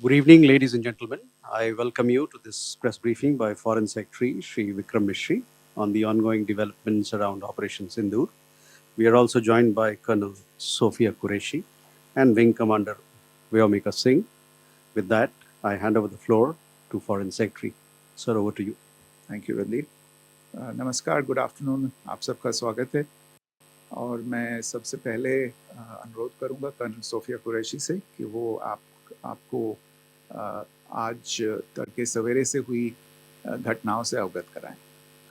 Good evening, ladies and gentlemen. I welcome you to this press briefing by Foreign Secretary Shri Vikram Mishri on the ongoing developments around Operation Sindoor. We are also joined by Colonel Sophia Qureshi and Wing Commander Vyomika Singh. With that, I hand over the floor to Foreign Secretary. Sir, over to you. Thank you Randeep. नमस्कार, good afternoon, आप सबका स्वागत है। और मैं सबसे पहले अनुरोध करूंगा कर्नल सोफिया कुरैशी से कि वो आपको आज तड़के सवेरे से हुई घटनाओं से अवगत कराएं।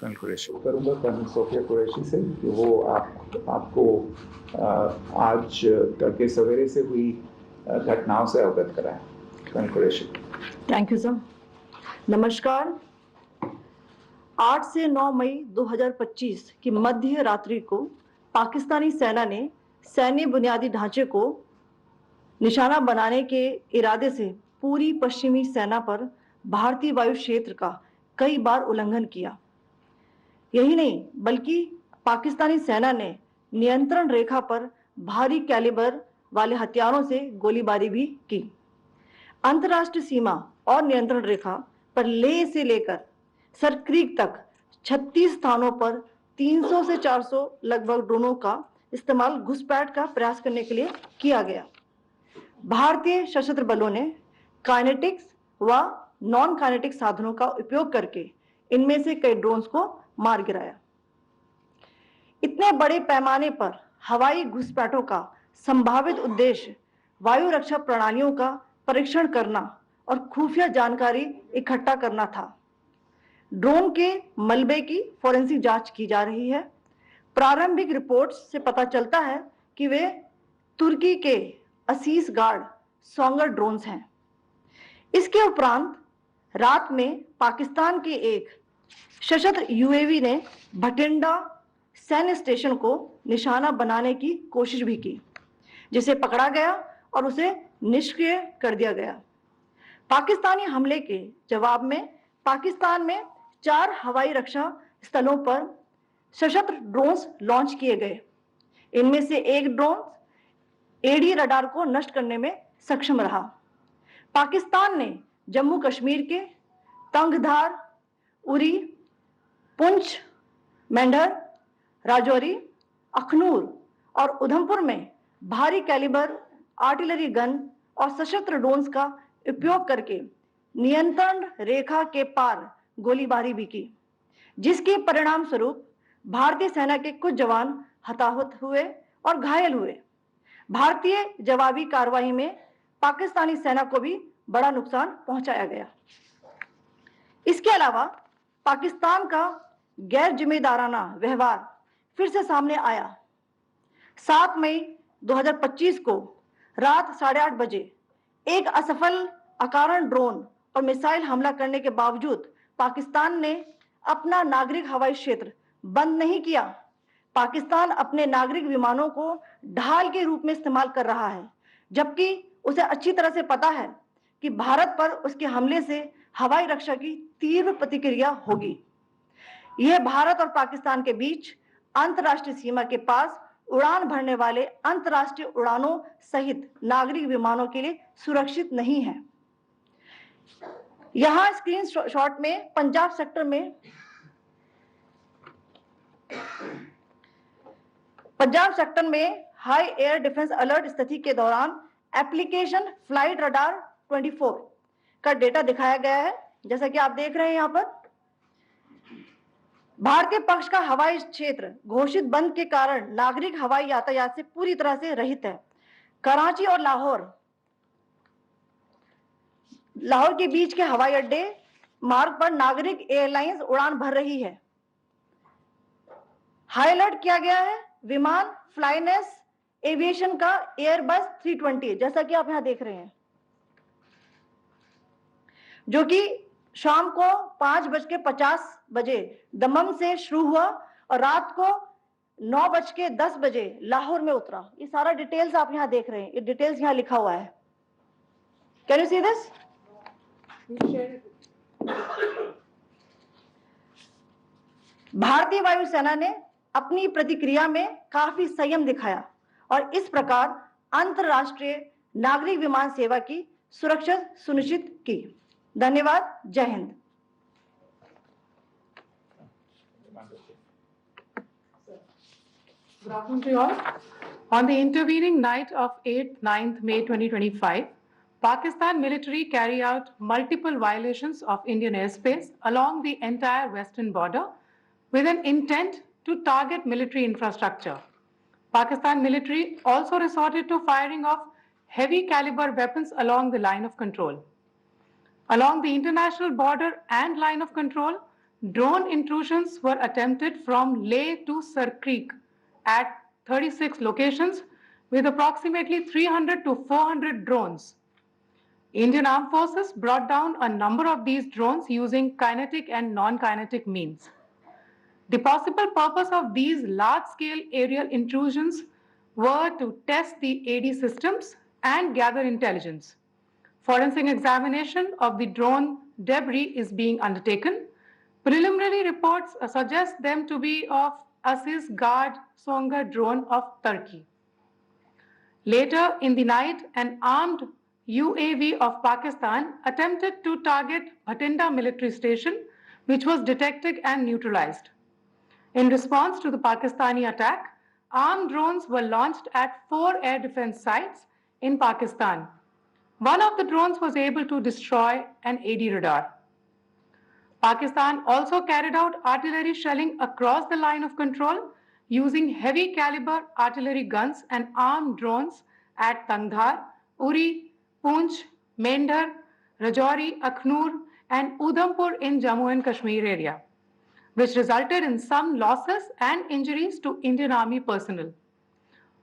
कर्नल कुरैशी करूंगा कर्नल सोफिया कुरैशी से कि वो आपको आज तड़के सवेरे से हुई घटनाओं से अवगत कराएं। Colonel Qureshi. Thank you sir. नमस्कार। 8 से 9 मई 2025 की मध्य रात्रि को पाकिस्तानी सेना ने सैन्य बुनियादी ढांचे को निशाना बनाने के इरादे से पूरी पश्चिमी सेना पर भारतीय वायु क्षेत्र का कई बार उल्लंघन किया। यही नहीं बल्कि पाकिस्तानी सेना ने नियंत्रण रेखा पर भारी कैलिबर वाले हथियारों से गोलीबारी भी की। अंतर्राष्ट्रीय सीमा और नियंत्रण रेखा पर लेह से लेकर सर क्रीक तक 36 स्थानों पर 300 से 400 लगभग ड्रोनों का इस्तेमाल घुसपैठ का प्रयास करने के लिए किया गया। भारतीय सशस्त्र बलों ने काइनेटिक्स व नॉन काइनेटिक साधनों का उपयोग करके इनमें से कई ड्रोन्स को मार गिराया। इतने बड़े पैमाने पर हवाई घुसपैठों का संभावित उद्देश्य वायु रक्षा प्रणालियों का परीक्षण करना और खुफिया जानकारी इकट्ठा करना था। ड्रोन के मलबे की फोरेंसिक जांच की जा रही है। प्रारंभिक रिपोर्ट्स से पता चलता है कि वे तुर्की के असीस गार्ड सोंगर ड्रोन्स हैं। इसके उपरांत रात में पाकिस्तान के एक सशस्त्र यूएवी ने भटिंडा सैन्य स्टेशन को निशाना बनाने की कोशिश भी की, जिसे पकड़ा गया और उसे निष्क्रिय कर दिया गया। पाकिस्तानी हमले के जवाब में पाकिस्तान में 4 हवाई रक्षा स्थलों पर सशस्त्र ड्रोन्स लॉन्च किए गए। इनमें से एक ड्रोन एडी रडार को नष्ट करने में सक्षम रहा। पाकिस्तान ने जम्मू कश्मीर के तंगधार, उरी, पुंछ, मेंढर, राजौरी, अखनूर और उधमपुर में भारी कैलिबर आर्टिलरी गन और सशस्त्र ड्रोन्स का उपयोग करके नियंत्रण रेखा के पार गोलीबारी भी की, जिसके परिणाम स्वरूप भारतीय सेना के कुछ जवान हताहत हुए और घायल हुए। भारतीय जवाबी कार्रवाई में पाकिस्तानी सेना को भी बड़ा नुकसान पहुंचाया गया। इसके अलावा पाकिस्तान का गैर जिम्मेदाराना व्यवहार फिर से सामने आया। 7 मई 2025 को रात 8:30 बजे एक असफल अकारण ड्रोन और मिसाइल हमला करने के बावजूद पाकिस्तान ने अपना नागरिक हवाई क्षेत्र बंद नहीं किया। पाकिस्तान अपने नागरिक विमानों को ढाल के रूप में इस्तेमाल कर रहा है, जबकि उसे अच्छी तरह से पता है कि भारत पर उसके हमले से हवाई रक्षा की तीव्र प्रतिक्रिया होगी। यह भारत और पाकिस्तान के बीच अंतर्राष्ट्रीय सीमा के पास उड़ान भरने वाले अंतर्राष्ट्रीय उड़ानों सहित नागरिक विमानों के लिए सुरक्षित नहीं है। यहां स्क्रीन शॉट में पंजाब सेक्टर में हाई एयर डिफेंस अलर्ट स्थिति के दौरान एप्लीकेशन फ्लाइट रडार 24 का डेटा दिखाया गया है। जैसा कि आप देख रहे हैं यहाँ पर भारतीय पक्ष का हवाई क्षेत्र घोषित बंद के कारण नागरिक हवाई यातायात से पूरी तरह से रहित है। कराची और लाहौर के बीच के हवाई अड्डे मार्ग पर नागरिक एयरलाइंस उड़ान भर रही है। हाई अलर्ट किया गया है विमान फ्लाइनेस एविएशन का एयरबस 320, जैसा कि आप यहां देख रहे हैं, जो कि शाम को 5:50 दमम से शुरू हुआ और रात को 9:10 लाहौर में उतरा। ये सारा डिटेल्स आप यहां देख रहे हैं, ये डिटेल्स यहां लिखा हुआ है। Can you see this? भारतीय वायुसेना ने अपनी प्रतिक्रिया में काफी संयम दिखाया और इस प्रकार अंतरराष्ट्रीय नागरिक विमान सेवा की सुरक्षा सुनिश्चित की। धन्यवाद। जय Hind. Good afternoon to you all. On the intervening night of 8th, 9th May 2025, Pakistan military carry out multiple violations of Indian airspace along the entire western border with an intent to target military infrastructure. Pakistan military also resorted to firing of heavy caliber weapons along the line of control. Along the international border and line of control, drone intrusions were attempted from Leh to Sar Creek at 36 locations with approximately 300 to 400 drones. Indian Armed Forces brought down a number of these drones using kinetic and non-kinetic means. The possible purpose of these large-scale aerial intrusions were to test the AD systems and gather intelligence. Forensic examination of the drone debris is being undertaken. Preliminary reports suggest them to be of Aziz Guard Songa drone of Turkey. Later in the night, an armed UAV of Pakistan attempted to target Bhatinda military station, which was detected and neutralized. In response to the Pakistani attack, armed drones were launched at 4 air defense sites in Pakistan. One of the drones was able to destroy an AD radar. Pakistan also carried out artillery shelling across the line of control using heavy caliber artillery guns and armed drones at Tangdhar, Uri, Poonch, Mendhar, Rajouri, Akhnur, and Udhampur in Jammu and Kashmir area, which resulted in some losses and injuries to Indian Army personnel.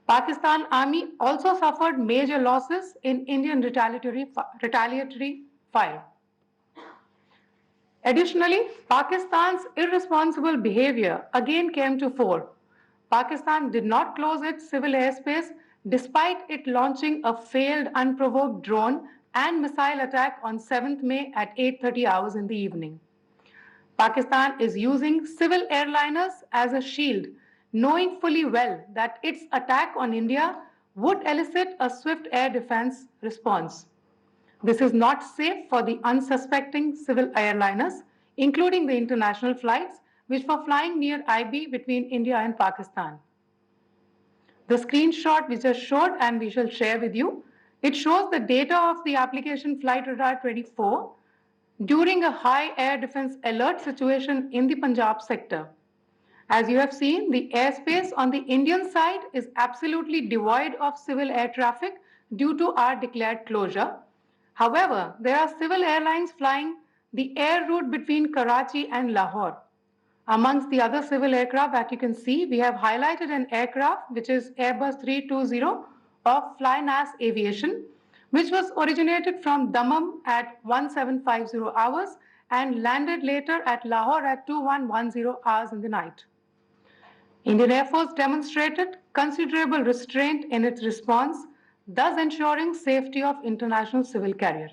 Pakistan Army also suffered major losses in Indian retaliatory fire. Additionally, Pakistan's irresponsible behavior again came to fore. Pakistan did not close its civil airspace despite it launching a failed unprovoked drone and missile attack on 7th May at 8:30 hours in the evening. Pakistan is using civil airliners as a shield, knowing fully well that its attack on India would elicit a swift air defense response. This is not safe for the unsuspecting civil airliners, including the international flights, which were flying near IB between India and Pakistan. The screenshot we just showed and we shall share with you, it shows the data of the application Flight Radar 24 during a high air defense alert situation in the Punjab sector. As you have seen, the airspace on the Indian side is absolutely devoid of civil air traffic due to our declared closure. However, there are civil airlines flying the air route between Karachi and Lahore. Amongst the other civil aircraft that you can see, we have highlighted an aircraft which is Airbus 320 of Flynas Aviation, which was originated from Dammam at 1750 hours and landed later at Lahore at 2110 hours in the night. Indian Air Force demonstrated considerable restraint in its response, thus ensuring safety of international civil carrier.